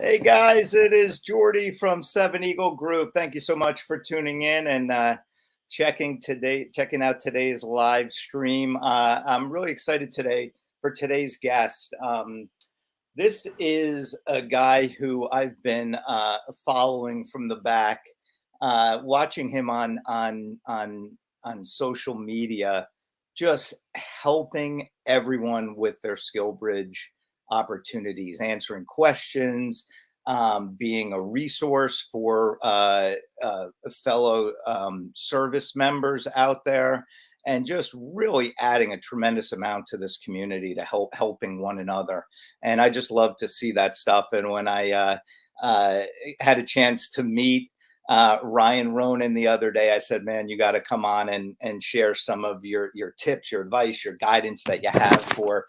Hey guys, it is Jordy from Seven Eagle Group. Thank you so much for tuning in and checking out today's live stream. I'm really excited today for today's guest. This is a guy who I've been following from the back, watching him on social media, just helping everyone with their SkillBridge opportunities, answering questions, being a resource for fellow service members out there, and just really adding a tremendous amount to this community to helping one another. And I just love to see that stuff. And when I had a chance to meet Ryan Ronan the other day, I said, man, you got to come on and share some of your tips, your advice, your guidance that you have for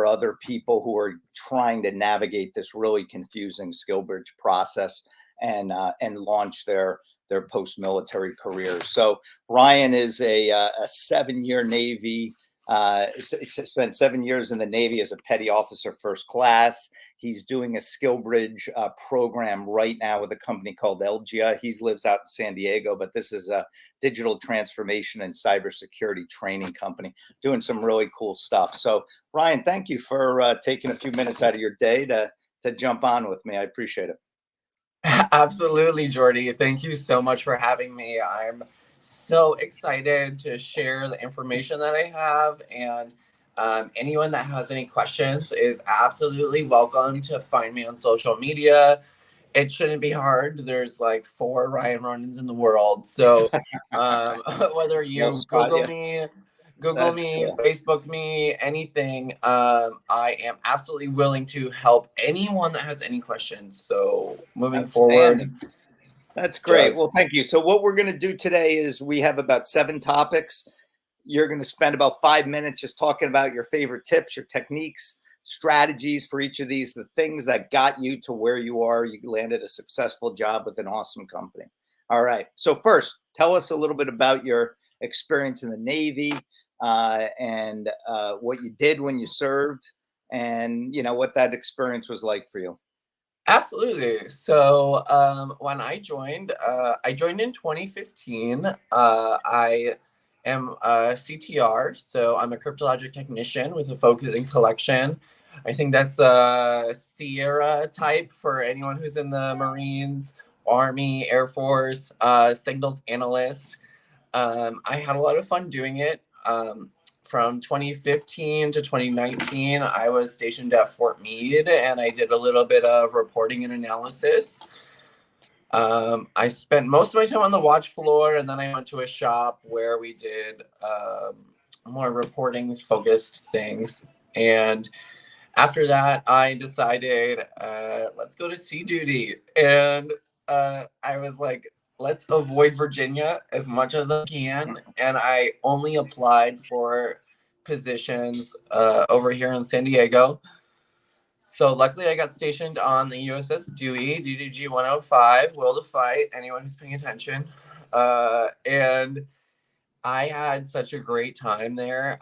other people who are trying to navigate this really confusing SkillBridge process and launch their post-military careers. So Ryan is a 7-year Navy, spent 7 years in the Navy as a petty officer first class. He's doing a SkillBridge program right now with a company called Elgia. He lives out in San Diego, but this is a digital transformation and cybersecurity training company doing some really cool stuff. So Ryan, thank you for taking a few minutes out of your day to jump on with me. I appreciate it. Absolutely, Jordy. Thank you so much for having me. I'm so excited to share the information that I have, and anyone that has any questions is absolutely welcome to find me on social media. It shouldn't be hard. There's like 4 Ryan Ronans in the world. So whether you Google me, Cool. Facebook me, anything, I am absolutely willing to help anyone that has any questions. So moving forward. That's great. Well, thank you. So what we're going to do today is we have about 7 topics. You're going to spend about 5 minutes just talking about your favorite tips, your techniques, strategies for each of these, the things that got you to where you are. You landed a successful job with an awesome company. All right. So first, tell us a little bit about your experience in the Navy and what you did when you served, and what that experience was like for you. Absolutely. So when I joined in 2015. I am a CTR, so I'm a cryptologic technician with a focus in collection. I think that's a Sierra type for anyone who's in the Marines, Army, Air Force, signals analyst. I had a lot of fun doing it. From 2015 to 2019, I was stationed at Fort Meade, and I did a little bit of reporting and analysis. I spent most of my time on the watch floor, and then I went to a shop where we did more reporting focused things. And after that, I decided, let's go to sea duty. And I was like, let's avoid Virginia as much as I can. And I only applied for positions over here in San Diego. So luckily I got stationed on the USS Dewey, DDG 105, Will to Fight, anyone who's paying attention. And I had such a great time there.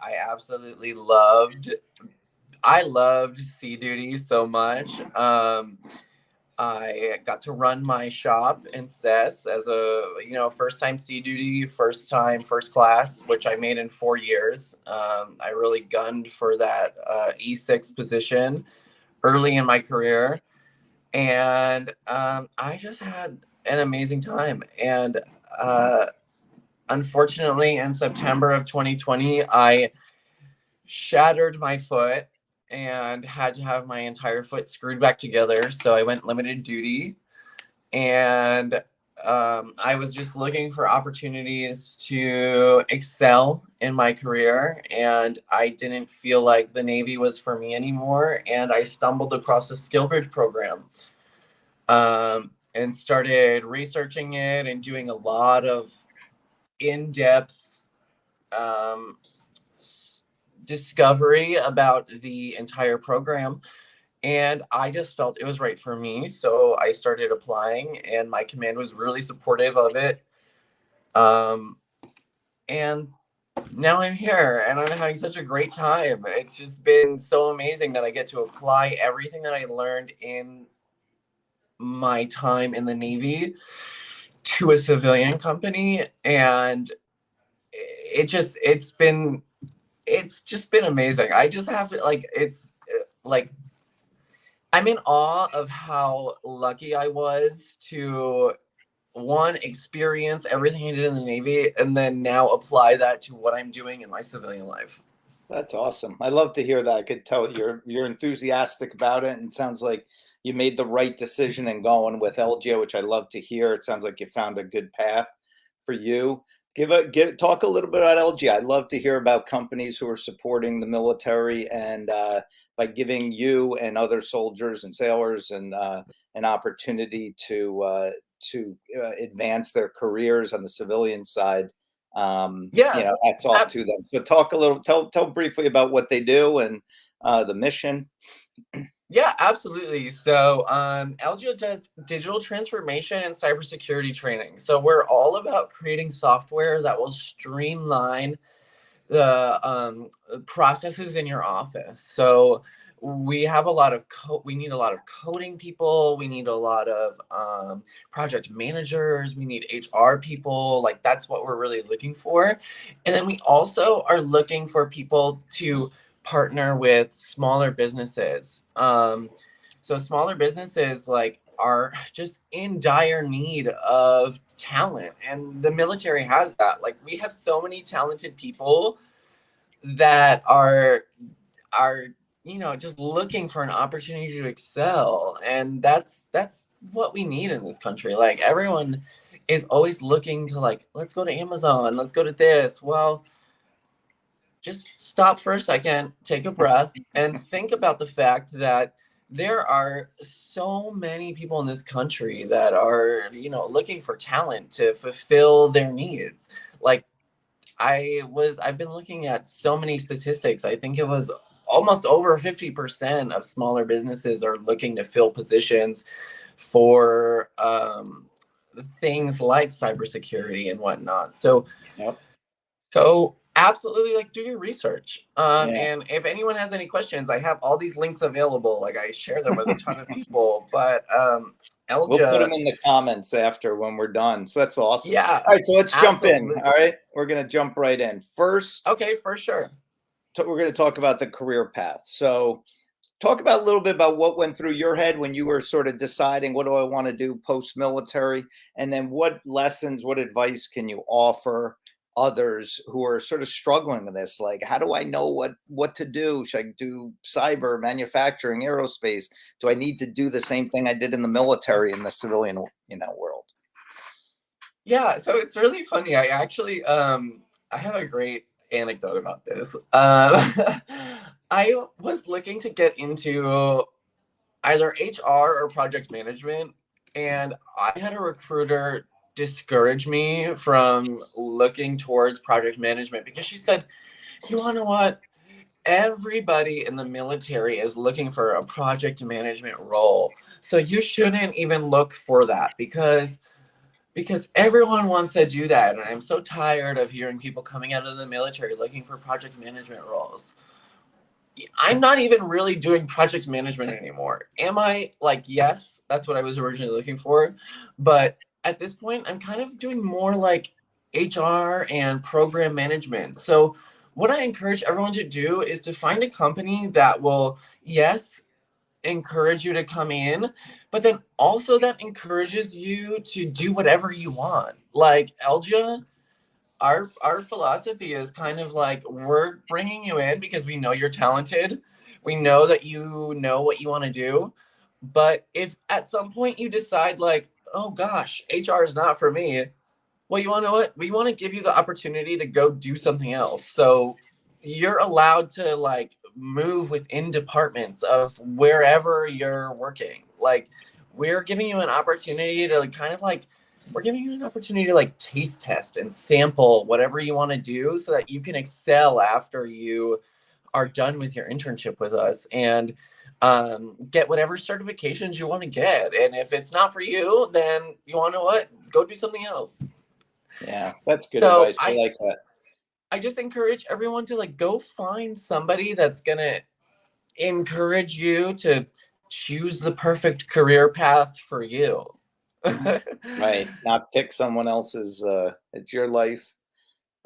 I loved sea duty so much. I got to run my shop in CES as a, first time sea duty, first time first class, which I made in 4 years. I really gunned for that E6 position early in my career. And I just had an amazing time. And unfortunately, in September of 2020, I shattered my foot and had to have my entire foot screwed back together. So I went limited duty, and I was just looking for opportunities to excel in my career, and I didn't feel like the Navy was for me anymore. And I stumbled across a SkillBridge program and started researching it and doing a lot of in-depth discovery about the entire program, and I just felt it was right for me. So I started applying, and my command was really supportive of it. And now I'm here, and I'm having such a great time. It's just been so amazing that I get to apply everything that I learned in my time in the Navy to a civilian company, and it's just been amazing. I just have to like, it's like, I'm in awe of how lucky I was to one, experience everything I did in the Navy, and then now apply that to what I'm doing in my civilian life. That's awesome. I love to hear that. I could tell you're enthusiastic about it, and it sounds like you made the right decision in going with Elgia, which I love to hear. It sounds like you found a good path for you. Talk a little bit about Elgia. I love to hear about companies who are supporting the military and by giving you and other soldiers and sailors and an opportunity to advance their careers on the civilian side. Yeah, Hats off to them. So tell briefly about what they do and the mission. yeah, absolutely. So Elgia does digital transformation and cybersecurity training. So we're all about creating software that will streamline the processes in your office. So we have a lot of we need a lot of coding people. We need a lot of project managers. We need HR people. Like, that's what we're really looking for. And then we also are looking for people to partner with smaller businesses. So smaller businesses like are just in dire need of talent, and the military has that. Like, we have so many talented people that are just looking for an opportunity to excel, and that's what we need in this country. Like, everyone is always looking to, like, let's go to Amazon, let's go to this. Well, just stop for a second, take a breath, and think about the fact that there are so many people in this country that are, looking for talent to fulfill their needs. Like, I've been looking at so many statistics. I think it was almost over 50% of smaller businesses are looking to fill positions for things like cybersecurity and whatnot. So, Yep. so absolutely, like, do your research. Yeah. And if anyone has any questions, I have all these links available. Like, I share them with a ton of people. But We'll put them Elgia, in the comments after when we're done. So that's awesome. yeah, All right, so let's jump in. absolutely. All right, we're gonna jump right in. First, Okay, for sure. we're gonna talk about the career path. So talk about a little bit about what went through your head when you were sort of deciding what do I want to do post-military, and then what lessons, what advice can you offer others who are sort of struggling with this? Like, how do I know what to do? Should I do cyber, manufacturing, aerospace? Do I need to do the same thing I did in the military in the civilian, world? Yeah, so it's really funny. I actually I have a great anecdote about this. I was looking to get into either HR or project management, and I had a recruiter discourage me from looking towards project management because she said, "You want to know what? Everybody in the military is looking for a project management role. So you shouldn't even look for that because everyone wants to do that, and I'm so tired of hearing people coming out of the military looking for project management roles." I'm not even really doing project management anymore. Am I? Like, yes, that's what I was originally looking for, but at this point I'm kind of doing more like HR and program management. So what I encourage everyone to do is to find a company that will, yes, encourage you to come in, but then also that encourages you to do whatever you want. Like, Elgia, our philosophy is kind of like, we're bringing you in because we know you're talented. We know that you know what you want to do. But if at some point you decide, like, oh gosh, HR is not for me, well, you want to know what? We want to give you the opportunity to go do something else. So you're allowed to, like, move within departments of wherever you're working. Like, we're giving you an opportunity to, like, kind of like, we're giving you an opportunity to, like, taste test and sample whatever you want to do so that you can excel after you are done with your internship with us, and get whatever certifications you want to get. And if it's not for you, then you want to know what? Go do something else. Yeah, that's good So advice. I like that. I just encourage everyone to, like, go find somebody that's gonna encourage you to choose the perfect career path for you. Right. Not pick someone else's, it's your life.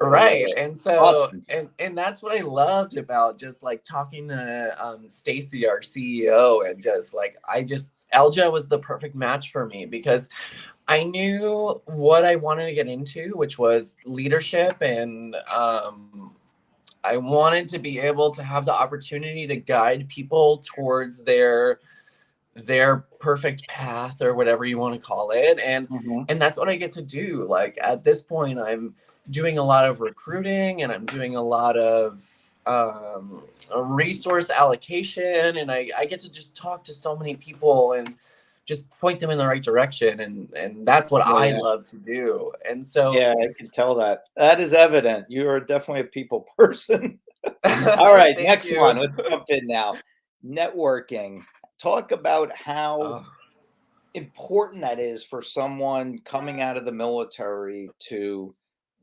Right. And so, Awesome. and that's what I loved about just like talking to Stacy, our CEO, and just like Elgia was the perfect match for me because I knew what I wanted to get into, which was leadership, and I wanted to be able to have the opportunity to guide people towards their perfect path or whatever you want to call it, and that's what I get to do. Like at this point, I'm doing a lot of recruiting, and I'm doing a lot of resource allocation, and I get to just talk to so many people and just point them in the right direction, and that's what I Yeah. love to do. And so Yeah, I can tell that. That is evident. You are definitely a people person. All right, thank next one. you. Let's jump in now. Networking. Talk about how Oh, important that is for someone coming out of the military to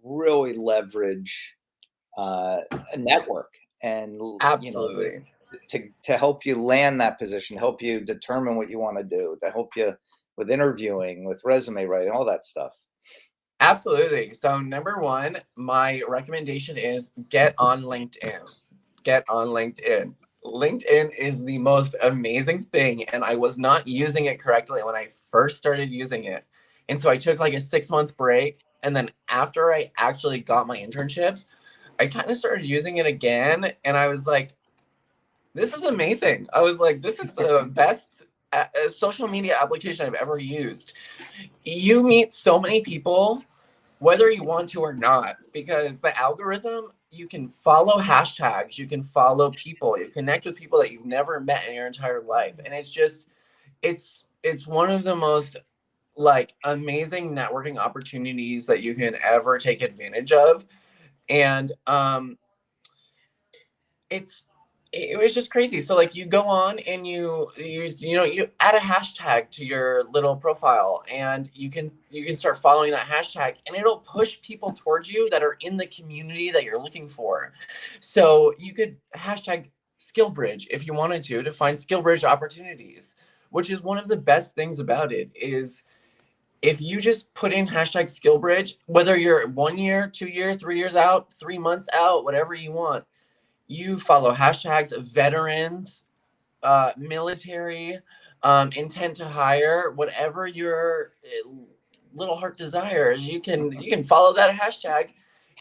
really leverage a network and absolutely. to help you land that position, help you determine what you want to do, to help you with interviewing, with resume writing, all that stuff. Absolutely. So number one, my recommendation is get on LinkedIn. Get on LinkedIn. LinkedIn is the most amazing thing, and I was not using it correctly when I first started using it. And so I took like a 6 month break. And then after I actually got my internship, I kind of started using it again. And I was like, this is amazing. I was like, this is the best social media application I've ever used. You meet so many people whether you want to or not, because the algorithm, you can follow hashtags, you can follow people, you connect with people that you've never met in your entire life. And it's just, it's one of the most like amazing networking opportunities that you can ever take advantage of. And it's it was just crazy. So like you go on and you add a hashtag to your little profile, and you can start following that hashtag, and it'll push people towards you that are in the community that you're looking for. So you could hashtag SkillBridge if you wanted to find SkillBridge opportunities, which is one of the best things about it is if you just put in hashtag SkillBridge, whether you're 1 year, 2 year, 3 years out, 3 months out, whatever you want, you follow hashtags veterans, military, intent to hire, whatever your little heart desires, you can follow that hashtag,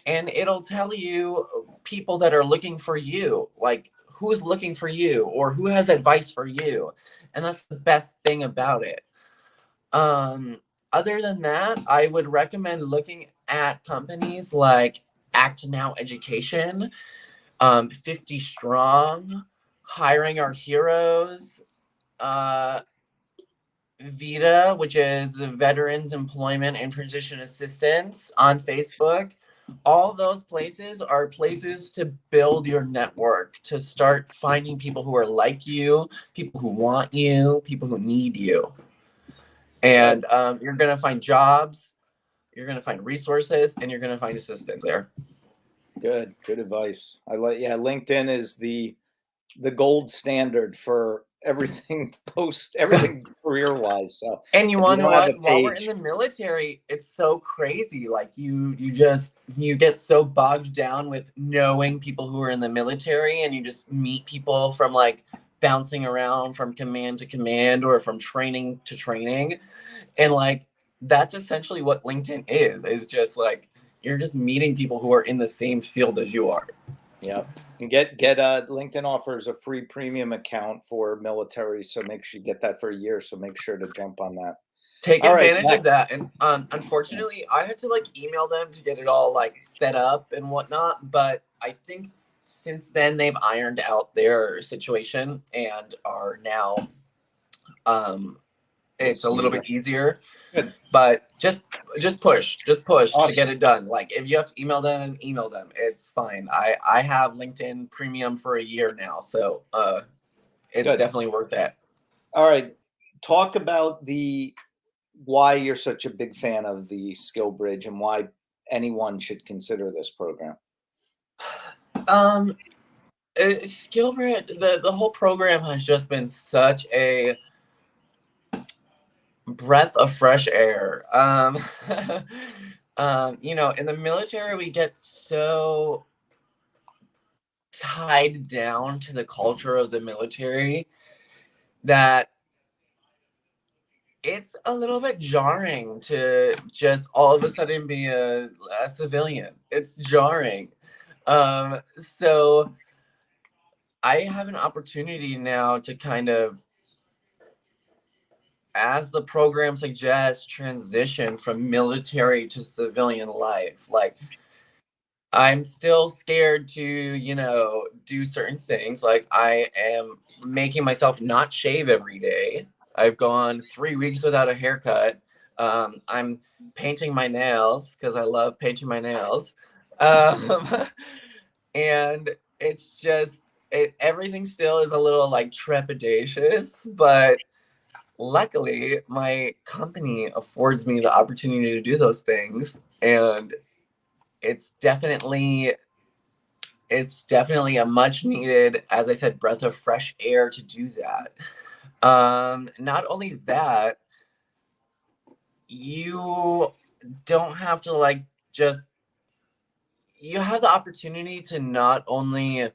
and it'll tell you people that are looking for you, like who's looking for you or who has advice for you. And that's the best thing about it. um Other than that, I would recommend looking at companies like Act Now Education, 50 Strong, Hiring Our Heroes, uh, VITA, which is Veterans Employment and Transition Assistance on Facebook. All those places are places to build your network, to start finding people who are like you, people who want you, people who need you. Good. And you're going to find jobs, you're going to find resources, and you're going to find assistance there. Good advice. I like, yeah, LinkedIn is the gold standard for everything everything career wise. So And you if you want to know don't have a what? While we're in page, the military, it's so crazy. Like you get so bogged down with knowing people who are in the military, and you just meet people from like bouncing around from command to command or from training to training. And like that's essentially what LinkedIn is just like you're just meeting people who are in the same field as you are. yeah, and get LinkedIn offers a free premium account for military, so make sure you get that for a year. So make sure to jump on that. Take All right, advantage of next. that. And unfortunately, I had to like email them to get it all like set up and whatnot. But I think since then they've ironed out their situation and are now it's a little Smoother. bit easier. Good. But just push to get Awesome. it done. Like if you have to email them. It's fine. I have LinkedIn Premium for a year now, so it's Good. definitely worth it. All right. Talk about the why you're such a big fan of the Skill Bridge and why anyone should consider this program. Um, SkillBridge, the whole program has just been such a breath of fresh air. You know, in the military, we get so tied down to the culture of the military that it's a little bit jarring to just all of a sudden be a civilian. It's jarring. So I have an opportunity now to kind of, as the program suggests, transition from military to civilian life. Like, I'm still scared to, you know, do certain things. Like, I am making myself not shave every day. I've gone 3 weeks without a haircut. I'm painting my nails because I love painting my nails. Um, and it's just, everything still is a little like trepidatious, but luckily my company affords me the opportunity to do those things. And it's definitely a much needed, as I said, breath of fresh air to do that. Not only that, you don't have to like just, you have the opportunity to not only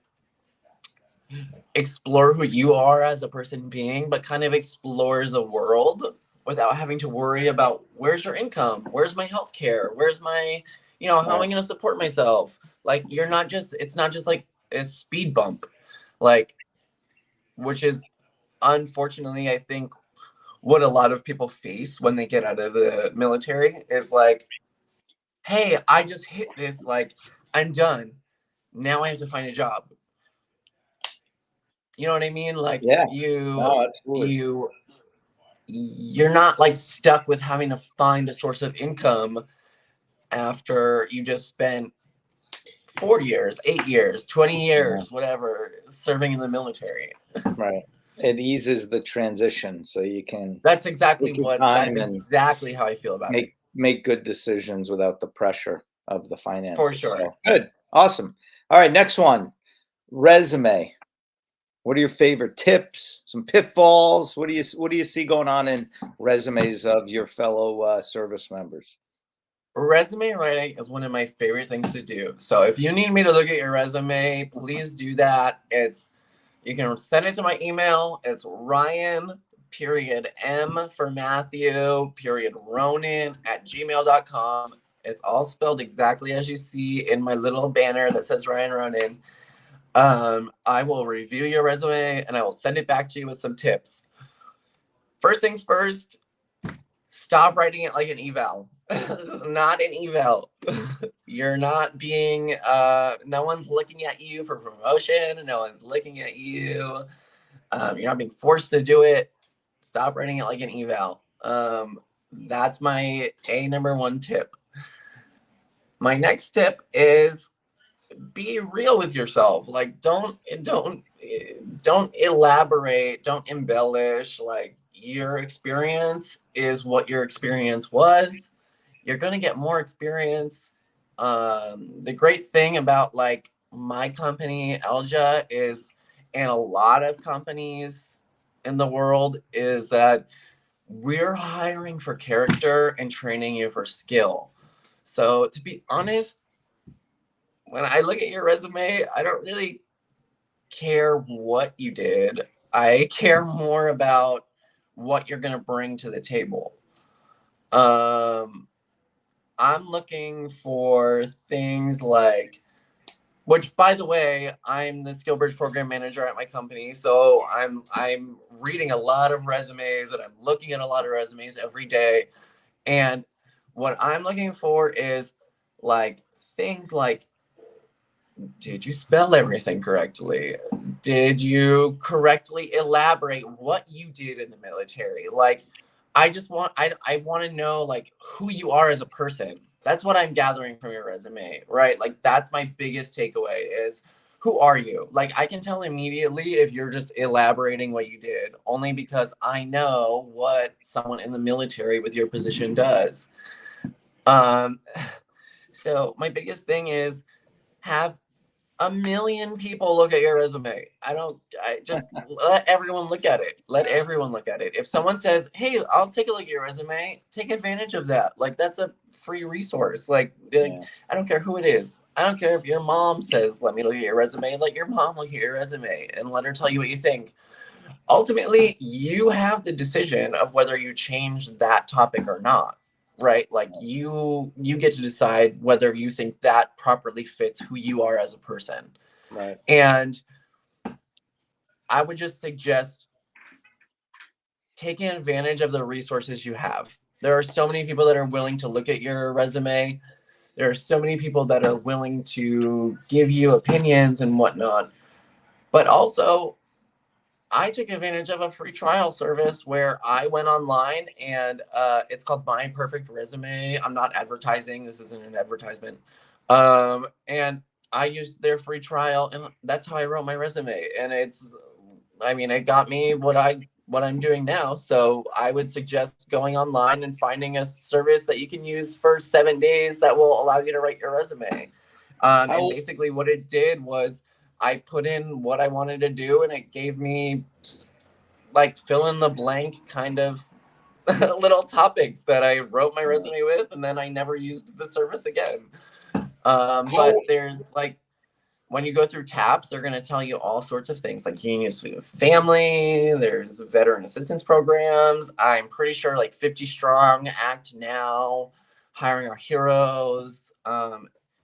explore who you are as a person being, but kind of explore the world without having to worry about where's your income, where's my health care, where's my, you know, how am I going to support myself? Like, you're not just, it's not just like a speed bump, like, which is unfortunately, I think, what a lot of people face when they get out of the military is like, hey, I just hit this, like, I'm done. Now I have to find a job. You know what I mean? Like, Yeah. No, absolutely. You're not like stuck with having to find a source of income after you just spent 4 years, 8 years, 20 years, whatever, serving in the military. Right. It eases the transition so you can That's exactly take your time and how I feel about it. make good decisions without the pressure of the For finances. sure. So good. Awesome. All right, next one. Resume. What are your favorite tips? Some pitfalls? What do you see going on in resumes of your fellow service members? Resume writing is one of my favorite things to do. So if you need me to look at your resume, please do that. You can send it to my email. It's Ryan period M for Matthew period Ronan at gmail.com. It's all spelled exactly as you see in my little banner that says Ryan Ronan. I will review your resume and I will send it back to you with some tips. First things first, stop writing it like an eval. This is not an eval. You're not being, no one's looking at you for promotion. No one's looking at you. You're not being forced to do it. Stop writing it like an eval. That's my number one tip. My next tip is be real with yourself. Like, don't elaborate, don't embellish. Like, your experience is what your experience was. You're going to get more experience. The great thing about like my company, Elgia, is, and a lot of companies in the world, is that we're hiring for character and training you for skill. So to be honest, when I look at your resume, I don't really care what you did. I care more about what you're going to bring to the table. I'm looking for things like, which, by the way, I'm the SkillBridge program manager at my company, so I'm reading a lot of resumes and I'm looking at a lot of resumes every day. And what I'm looking for is like things like, did you spell everything correctly? Did you correctly elaborate what you did in the military? Like, I want to know like who you are as a person. That's what I'm gathering from your resume, right? Like, that's my biggest takeaway is, who are you? Like, I can tell immediately if you're just elaborating what you did, only because I know what someone in the military with your position does. So my biggest thing is, have A million people look at your resume. I just let everyone look at it. Let everyone look at it. If someone says, "Hey, I'll take a look at your resume," take advantage of that. Like, that's a free resource. Yeah. I don't care who it is. I don't care if your mom says, "Let me look at your resume." Let your mom look at your resume and let her tell you what you think. Ultimately, you have the decision of whether you change that topic or not, right? Like, you get to decide whether you think that properly fits who you are as a person. Right. And I would just suggest taking advantage of the resources you have. There are so many people that are willing to look at your resume. There are so many people that are willing to give you opinions and whatnot. But also, I took advantage of a free trial service where I went online, and it's called My Perfect Resume. I'm not advertising. This isn't an advertisement. And I used their free trial, and that's how I wrote my resume. And it got me what I'm doing now. So I would suggest going online and finding a service that you can use for 7 days that will allow you to write your resume. And basically what it did was I put in what I wanted to do, and it gave me like fill in the blank kind of little topics that I wrote my resume with, and then I never used the service again. But there's like, when you go through tabs, they're going to tell you all sorts of things. Like, you can use family, there's veteran assistance programs. I'm pretty sure like 50 Strong, Act Now, Hiring Our Heroes.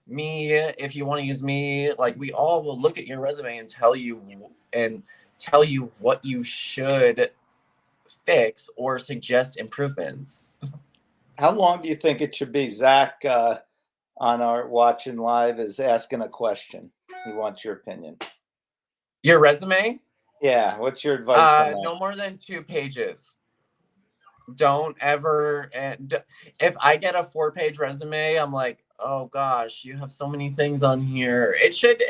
Me, if you want to use me, like, we all will look at your resume and tell you what you should fix or suggest improvements. How long do you think it should be? Zach on our watching live is asking a question. He wants your opinion. Your resume? Yeah. What's your advice on that? No more than 2 pages. Don't ever. If I get a 4-page resume, I'm like, oh gosh, you have so many things on here. It should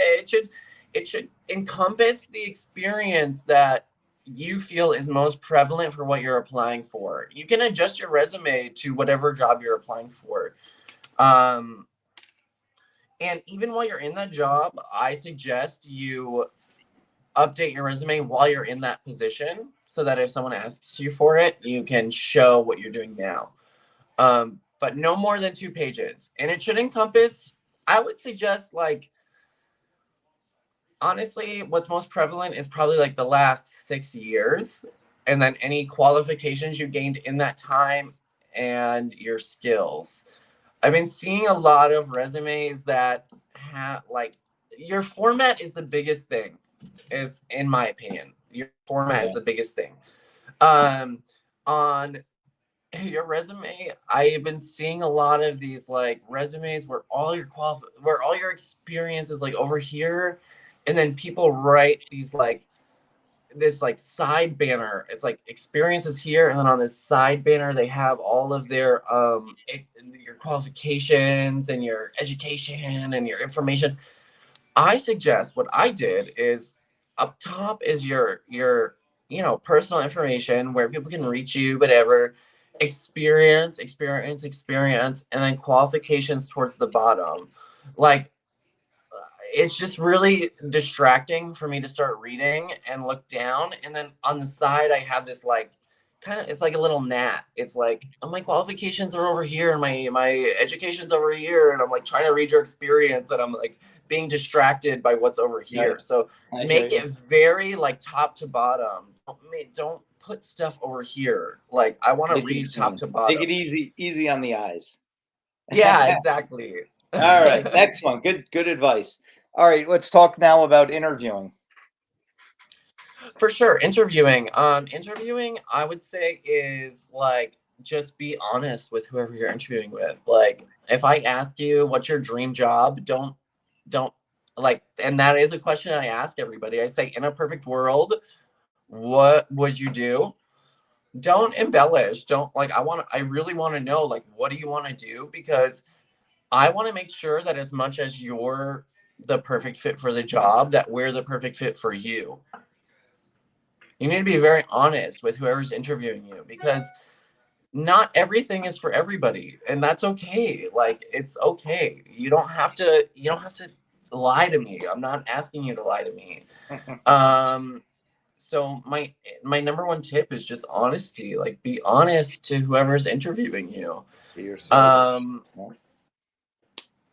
encompass the experience that you feel is most prevalent for what you're applying for. You can adjust your resume to whatever job you're applying for. And even while you're in that job, I suggest you update your resume while you're in that position, so that if someone asks you for it, you can show what you're doing now. But no more than 2 pages. And it should encompass, I would suggest, like, honestly, what's most prevalent is probably like the last 6 years, and then any qualifications you gained in that time and your skills. I've been seeing a lot of resumes that have, like, your format is the biggest thing, is in my opinion. Your format is the biggest thing. On your resume, I've been seeing a lot of these like resumes where all your experience is like over here, and then people write these like this like side banner. It's like experiences here, and then on this side banner they have all of their your qualifications and your education and your information. I suggest what I did is, up top is your personal information where people can reach you, whatever, experience, and then qualifications towards the bottom. Like, it's just really distracting for me to start reading and look down, and then on the side I have this like kind of, it's like a little gnat. It's like, oh, my qualifications are over here and my education's over here, and I'm like trying to read your experience, and I'm like being distracted by what's over here. Right. So make it very like top to bottom. Don't put stuff over here. Like, I want to read top to bottom. Take it easy on the eyes. Yeah, exactly. All right, next one. Good advice. All right, let's talk now about interviewing. For sure, interviewing. Interviewing, I would say, is like, just be honest with whoever you're interviewing with. Like, if I ask you what's your dream job, don't like, and that is a question I ask everybody. I say, in a perfect world, what would you do? Don't embellish. Don't, like, I really want to know, like, what do you want to do? Because I want to make sure that as much as you're the perfect fit for the job, that we're the perfect fit for you. You need to be very honest with whoever's interviewing you, because not everything is for everybody, and that's okay. Like, it's okay. You don't have to lie to me. I'm not asking you to lie to me. So my number one tip is just honesty. Like, be honest to whoever's interviewing you. Be yourself.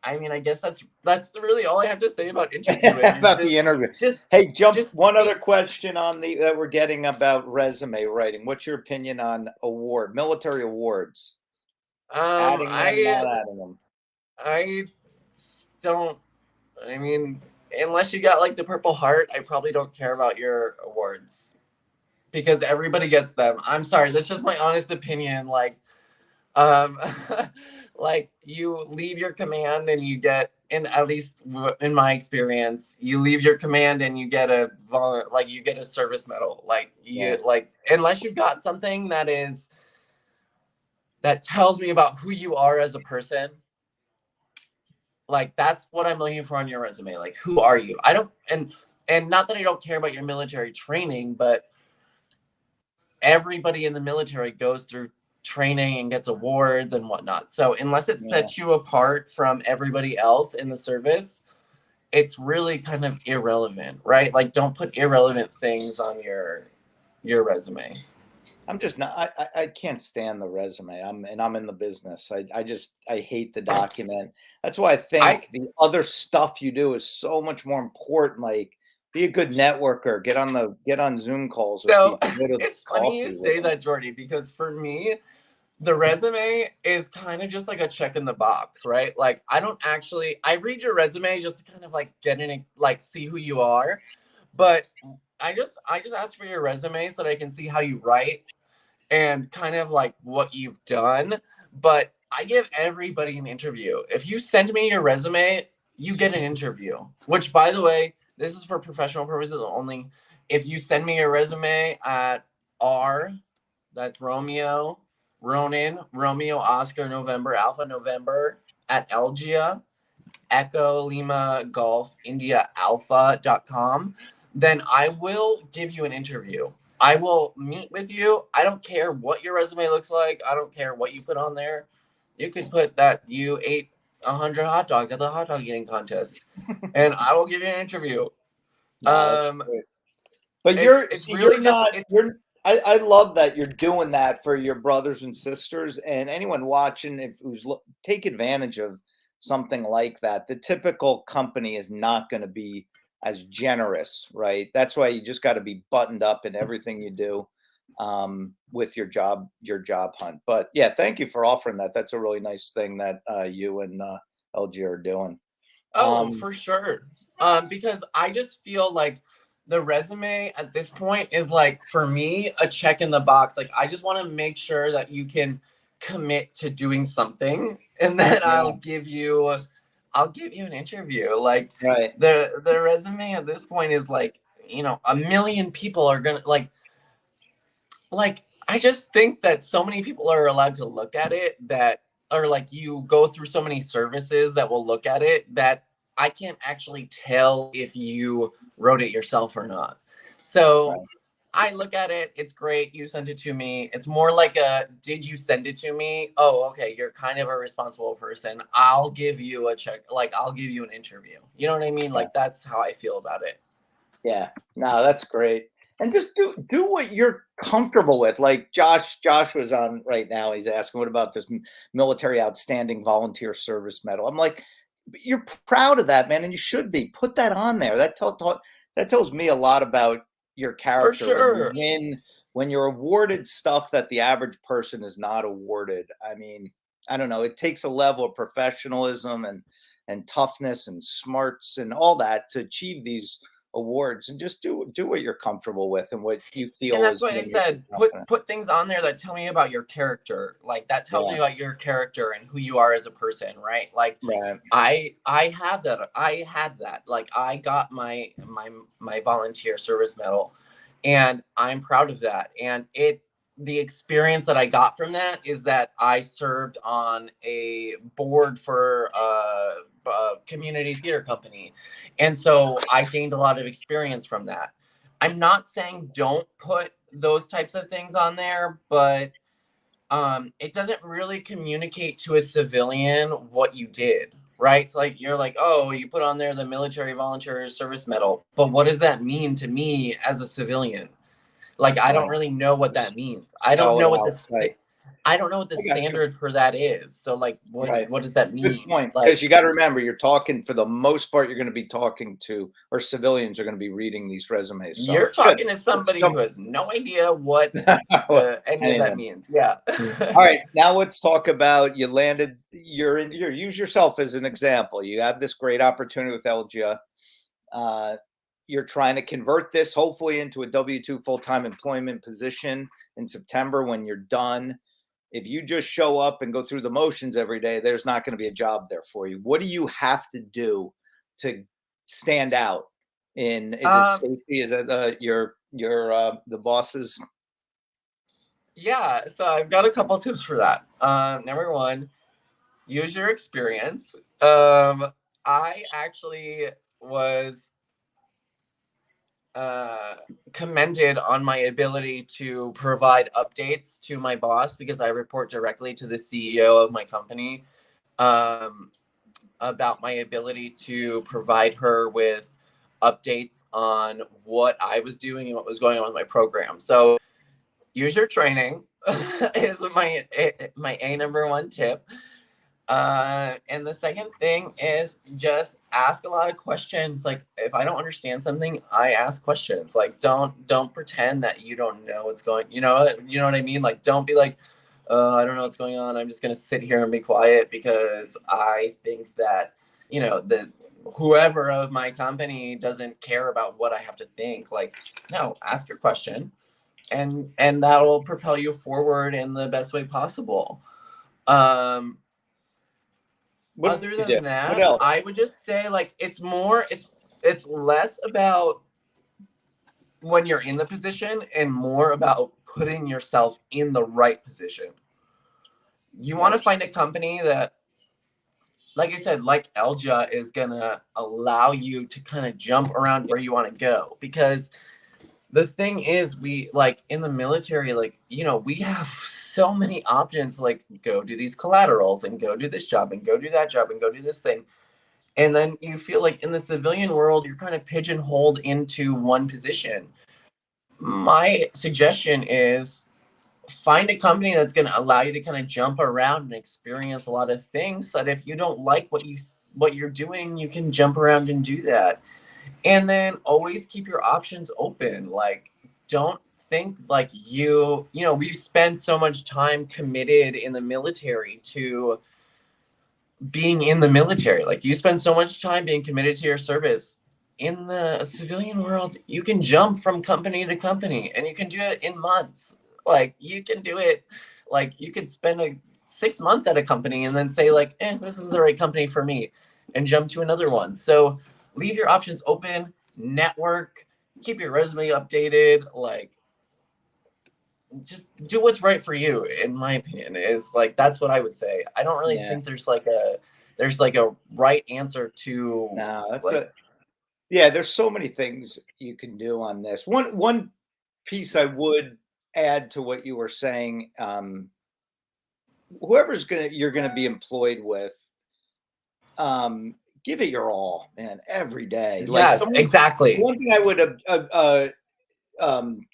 I mean, I guess that's really all I have to say about interviewing. About the interview. Just one other question on that we're getting about resume writing. What's your opinion on military awards? Adding them, not adding them. I don't. I mean, unless you got like the Purple Heart, I probably don't care about your awards because everybody gets them. I'm sorry, that's just my honest opinion. Like, like you leave your command and you get, and at least in my experience, you leave your command and you get a service medal. Like like unless you've got something that tells me about who you are as a person. Like, that's what I'm looking for on your resume. Like, who are you? I don't, and not that I don't care about your military training, but everybody in the military goes through training and gets awards and whatnot. So unless it sets you apart from everybody else in the service, it's really kind of irrelevant, right? Like, don't put irrelevant things on your resume. I'm just not. I can't stand the resume. I'm in the business. I hate the document. That's why I think the other stuff you do is so much more important. Like, be a good networker. Get on Zoom calls with people. It's funny you say that, Jordy, because for me, the resume is kind of just like a check in the box, right? Like, I read your resume just to kind of like get in, like, see who you are. But I just ask for your resume so that I can see how you write and kind of like what you've done. But I give everybody an interview. If you send me your resume, you get an interview, which, by the way, this is for professional purposes only. If you send me your resume at that's Romeo, Ronan, Romeo, Oscar, November, Alpha, November, at Elgia, Echo, Lima, Golf, India, Alpha.com, then I will give you an interview. I will meet with you. I don't care what your resume looks like. I don't care what you put on there. You could put that you ate 100 hot dogs at the hot dog eating contest, and I will give you an interview. But I love that you're doing that for your brothers and sisters and anyone watching take advantage of something like that. The typical company is not going to be as generous, right? That's why you just got to be buttoned up in everything you do with your job hunt. But yeah, thank you for offering that. That's a really nice thing that you and Elgia are doing. For sure. Because I just feel like the resume at this point is, like, for me, a check in the box. Like, I just want to make sure that you can commit to doing something, and then I'll give you an interview. Like, the resume at this point is like, a million people are gonna like I just think that so many people are allowed to look at it, that, or like, you go through so many services that will look at it, that I can't actually tell if you wrote it yourself or not. So I look at it. It's great. You sent it to me. It's more like did you send it to me? Oh, okay. You're kind of a responsible person. I'll give you a check. Like, I'll give you an interview. You know what I mean? Like, that's how I feel about it. Yeah. No, that's great. And just do what you're comfortable with. Like Josh was on right now. He's asking, what about this military outstanding volunteer service medal? I'm like, you're proud of that, man, and you should be. Put that on there. That tells me a lot about your character. For sure. When you're awarded stuff that the average person is not awarded, I mean, I don't know. It takes a level of professionalism and toughness and smarts and all that to achieve these awards, and just do what you're comfortable with and what you feel. And that's why I said put things on there that tell me about your character. Like, that tells me about your character and who you are as a person, right? Like, I have that. I had that. Like, I got my volunteer service medal, and I'm proud of that. And the experience that I got from that is that I served on a board for a community theater company. And so I gained a lot of experience from that. I'm not saying don't put those types of things on there, but it doesn't really communicate to a civilian what you did, right? So like you're like, oh, you put on there the military volunteer service medal, but what does that mean to me as a civilian? Like I don't Right. really know what that means. I don't Spell know it what out. Right. I don't know what the I got you. standard for that is. So like Right. what does that Good mean? point. Like Because you got to remember, you're talking for the most part, you're going to be talking to, or civilians are going to be reading these resumes. So you're good. talking to Let's somebody jump. who has no idea what any of that Anything. means. Yeah. All right, now let's talk about you landed. You're use yourself as an example. You have this great opportunity with Elgia. Uh, you're trying to convert this hopefully into a W-2 full-time employment position in September when you're done. If you just show up and go through the motions every day, there's not going to be a job there for you. What do you have to do to stand out? Is it um safety? Is it the bosses? yeah, so I've got a couple tips for that. Number one, use your experience. I actually was uh, commended on my ability to provide updates to my boss because I report directly to the CEO of my company, um, about my ability to provide her with updates on what I was doing and what was going on with my program. So use your training is my a number one tip. And the second thing is just ask a lot of questions. Like if I don't understand something, I ask questions. Like don't pretend that you don't know what's going. You know what I mean. Like don't be like, I don't know what's going on. I'm just gonna sit here and be quiet because I think that the whoever of my company doesn't care about what I have to think. Like no, ask your question, and that'll propel you forward in the best way possible. Um, What do Other you do? than What that, else? I would just say like it's less about when you're in the position and more about putting yourself in the right position. You want to Gotcha. find a company that, like I said, like Elgia is gonna allow you to kind of jump around where you want to go. Because the thing is, we like in the military, like we have so many options. Like go do these collaterals and go do this job and go do that job and go do this thing. And then you feel like in the civilian world, you're kind of pigeonholed into one position. My suggestion is find a company that's going to allow you to kind of jump around and experience a lot of things, so that if you don't like what you're doing, you can jump around and do that. And then always keep your options open. Like don't think like we spend so much time committed in the military to being in the military. Like you spend so much time being committed to your service. In the civilian world, you can jump from company to company and you can do it in months. Like you can do it, like you could spend 6 months at a company and then say like, this is the right company for me, and jump to another one. So leave your options open, network, keep your resume updated, like just do what's right for you, in my opinion. Is like that's what I would say. I don't really Yeah. think there's like a right answer to No, like yeah, there's so many things you can do on this. One piece I would add to what you were saying, you're gonna be employed with, give it your all, man, every day. Like yes, exactly. one thing I would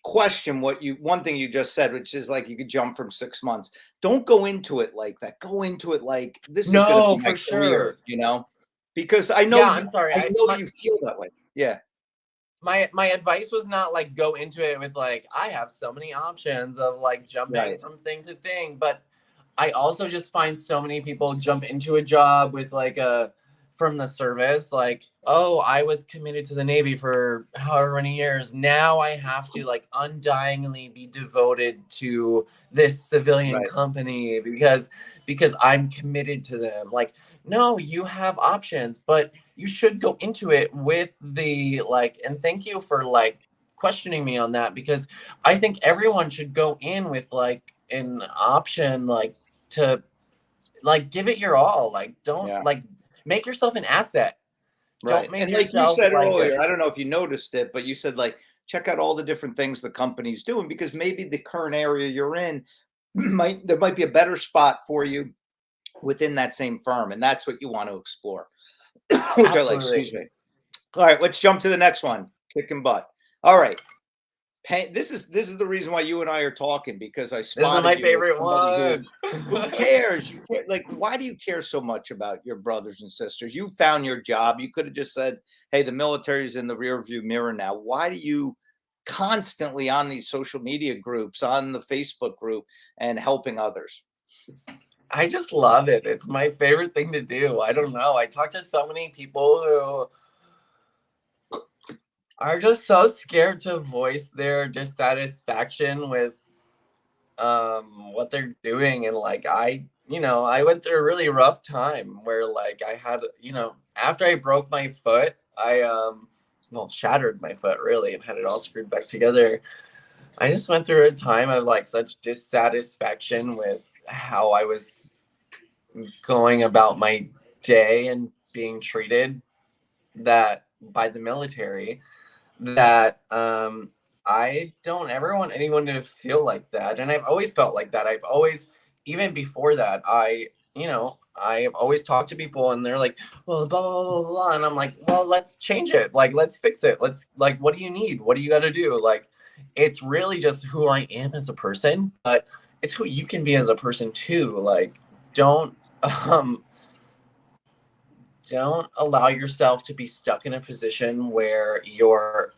question one thing you just said, which is like you could jump from 6 months. Don't go into it like that. Go into it like this is going to No, be my for career, sure. because I know Yeah, I'm sorry. I know you feel that way. Yeah, My advice was not like go into it with like I have so many options of like jumping right, from thing to thing, but I also just find so many people jump into a job with like a from the service like, oh, I was committed to the Navy for however many years, now I have to like undyingly be devoted to this civilian right, company because I'm committed to them. Like no, you have options, but you should go into it with the like, and thank you for like questioning me on that, because I think everyone should go in with like an option, like to like give it your all. Like don't yeah, like make yourself an asset. Don't right. make And like you yourself said like a earlier, I don't know if you noticed it, but you said like check out all the different things the company's doing because maybe the current area you're in there might be a better spot for you within that same firm. And that's what you want to explore, which I like. Excuse me. All right, let's jump to the next one. Kicking butt. All right. This is the reason why you and I are talking, because I spotted this is my you favorite one. Who cares? Like, why do you care so much about your brothers and sisters? You found your job. You could have just said, "Hey, the military's in the rearview mirror now." Why do you constantly on these social media groups, on the Facebook group, and helping others? I just love it. It's my favorite thing to do. I don't know. I talk to so many people who are just so scared to voice their dissatisfaction with what they're doing. And like I went through a really rough time where like I had, after I broke my foot, I shattered my foot really and had it all screwed back together. I just went through a time of like such dissatisfaction with how I was going about my day and being treated that by the military, that I don't ever want anyone to feel like that. And I've always felt like that. I've always, even before that, I've always talked to people and they're like, well, blah, blah, blah, blah, blah. And I'm like, well, let's change it. Like, let's fix it. Let's, like, what do you need? What do you got to do? Like, it's really just who I am as a person, but it's who you can be as a person too. Like, um, don't allow yourself to be stuck in a position where you're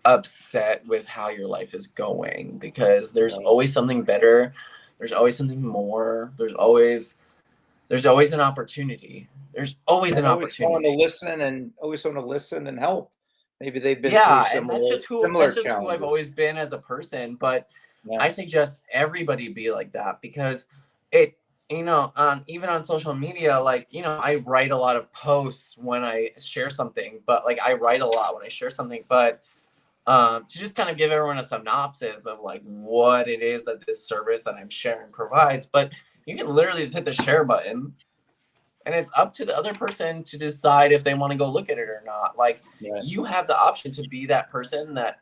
upset with how your life is going, because there's always something better. There's always something more. There's always an opportunity. There's always an opportunity. Someone to listen and help. Maybe they've been through similar, and that's just who I've always been as a person. But I suggest everybody be like that, because it, even on social media, like, I write a lot of posts when I share something, but like I write a lot when I share something, but to just kind of give everyone a synopsis of like what it is that this service that I'm sharing provides. But you can literally just hit the share button and it's up to the other person to decide if they want to go look at it or not. Like, you have the option to be that person that,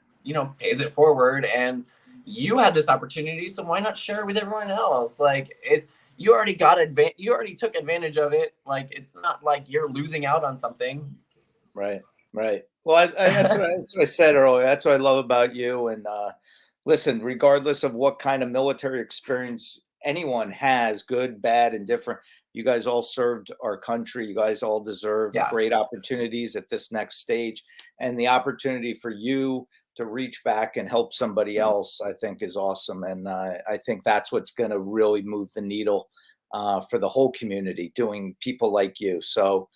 pays it forward, and you had this opportunity, so why not share it with everyone else? Like, you already took advantage of it. Like, it's not like you're losing out on something. Right. Well, that's what I said earlier. That's what I love about you. And listen, regardless of what kind of military experience anyone has, good, bad, and different, you guys all served our country. You guys all deserve great opportunities at this next stage. And the opportunity for you to reach back and help somebody else, I think, is awesome. And I think that's what's going to really move the needle for the whole community, doing people like you. So,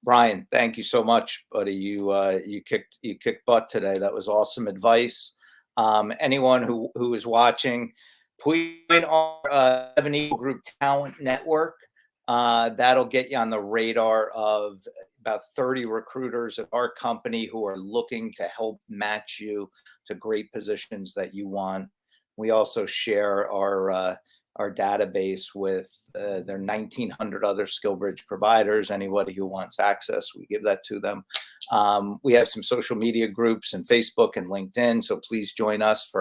Ryan, thank you so much, buddy. You kicked butt today. That was awesome advice. Anyone who is watching, please join our 7 Eagle Group Talent Network. That'll get you on the radar of about 30 recruiters at our company who are looking to help match you to great positions that you want. We also share our database with there are 1,900 other SkillBridge providers. Anybody who wants access, we give that to them. We have some social media groups and Facebook and LinkedIn, so please join us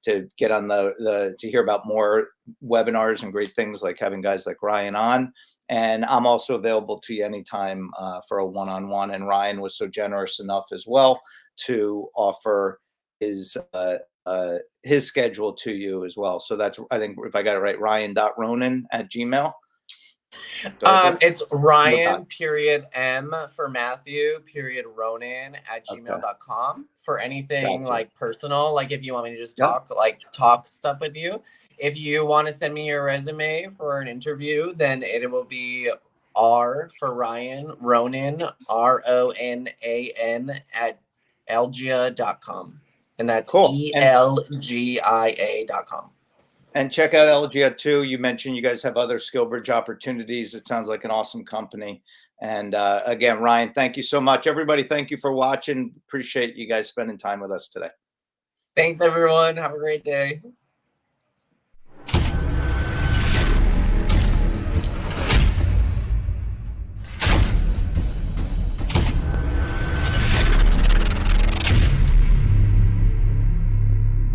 to get on to hear about more webinars and great things like having guys like Ryan on. And I'm also available to you anytime for a one-on-one. And Ryan was so generous enough as well to offer his schedule to you as well. So that's, I think, if I got it right, ryan.ronan@gmail. It's Ryan .M for Matthew .Ronan @gmail.com for anything like personal. Like if you want me to just talk stuff with you. If you want to send me your resume for an interview, then it will be R for Ryan Ronan RONAN @elgia.com. And that's ELGIA.com. And check out Elgia too. You mentioned you guys have other SkillBridge opportunities. It sounds like an awesome company. And again, Ryan, thank you so much. Everybody, thank you for watching. Appreciate you guys spending time with us today. Thanks, everyone. Have a great day.